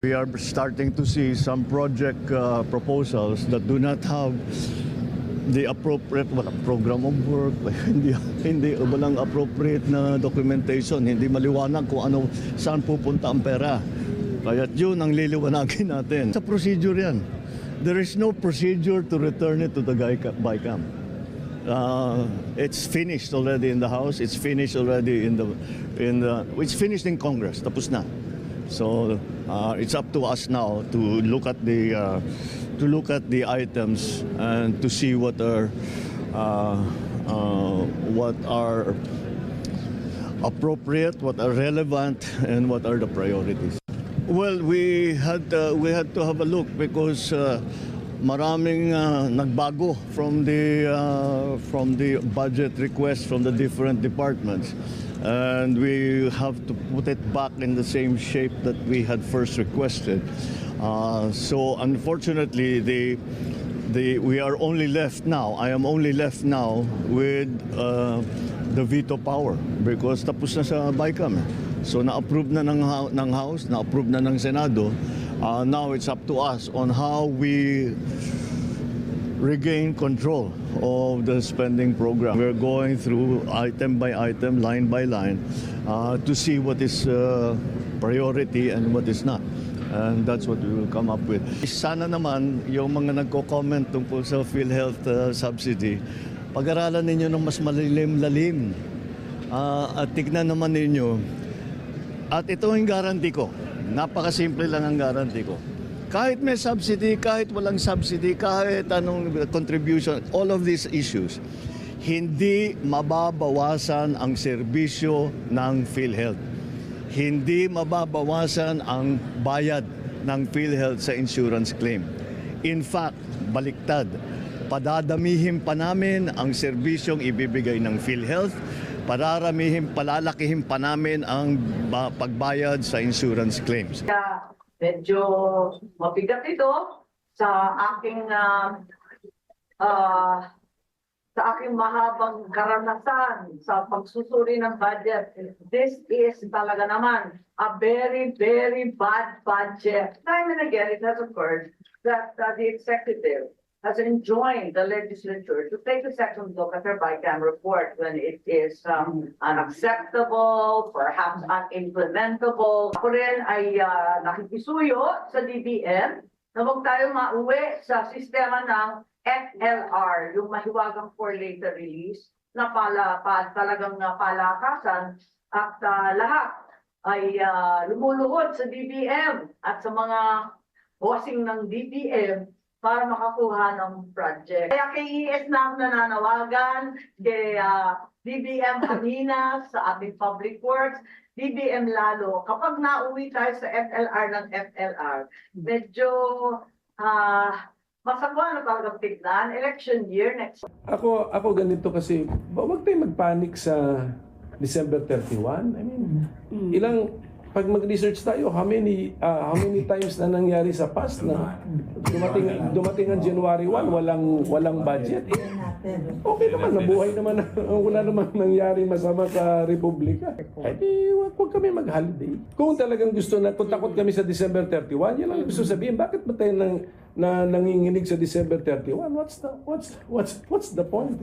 We are starting to see some project proposals that do not have the appropriate program of work, walang appropriate na documentation, hindi maliwanag kung ano, saan pupunta ang pera. Kaya yun ang liliwanagin natin. Sa procedure yan. There is no procedure to return it to the BICAM. It's finished already in the House. It's finished already it's finished in Congress. Tapos na. So it's up to us now to look at the items and to see what are appropriate, what are relevant, and what are the priorities. Well, we had to have a look because maraming nagbago from the budget request from the different departments, and we have to put it back in the same shape that we had first requested. So unfortunately, we are only left now. I am only left now with the veto power because tapos na sa BICAM. So na-approve na ng House, na-approve na ng Senado. Now it's up to us on how we regain control of the spending program. We're going through item by item, line by line, to see what is priority and what is not. And that's what we will come up with. Sana naman yung mga nagko-comment tungkol sa PhilHealth subsidy, pag-aralan ninyo ng mas malalim-lalim. At tignan naman ninyo. At ito ang guarantee ko. Napakasimple lang ang guarantee ko. Kahit may subsidy, kahit walang subsidy, kahit anong contribution, all of these issues, hindi mababawasan ang serbisyo ng PhilHealth. Hindi mababawasan ang bayad ng PhilHealth sa insurance claim. In fact, baliktad, padadamihin pa namin ang serbisyong ibibigay ng PhilHealth, palalakihin pa namin ang pagbayad sa insurance claims. Medyo mabigat ito sa aking mahabang karanasan sa pagsusuri ng budget. This is talaga naman a very, very bad budget. Time and again, it has occurred that the executive has enjoined the legislature to take a second look at their BICAM report when it is unacceptable, perhaps unimplementable. Ako rin ay nakikisuyo sa DBM na huwag tayo mauwi sa sistema ng FLR, yung mahiwagang for later release, na talagang palakasan at lahat ay lumuluhod sa DBM at sa mga bossing ng DBM para makakuha ng project. Kaya kay ES na ako nananawagan, kay DBM kanina sa ating public works, DBM lalo, kapag nauwi tayo sa FLR ng FLR, medyo masakwa na talagang tignan, election year next. Ako ganito kasi, wag tayong magpanik sa December 31. I mean, pag mag-research tayo, how many times na nangyari sa past na dumating ang January 1, walang budget. Okay naman, nabuhay naman, wala naman nangyari masama sa Republika. Ay, wag kami mag-holiday. Kung talagang kung takot kami sa December 31, yan lang gusto sabihin, bakit ba tayo nanginginig sa December 31? What's the point?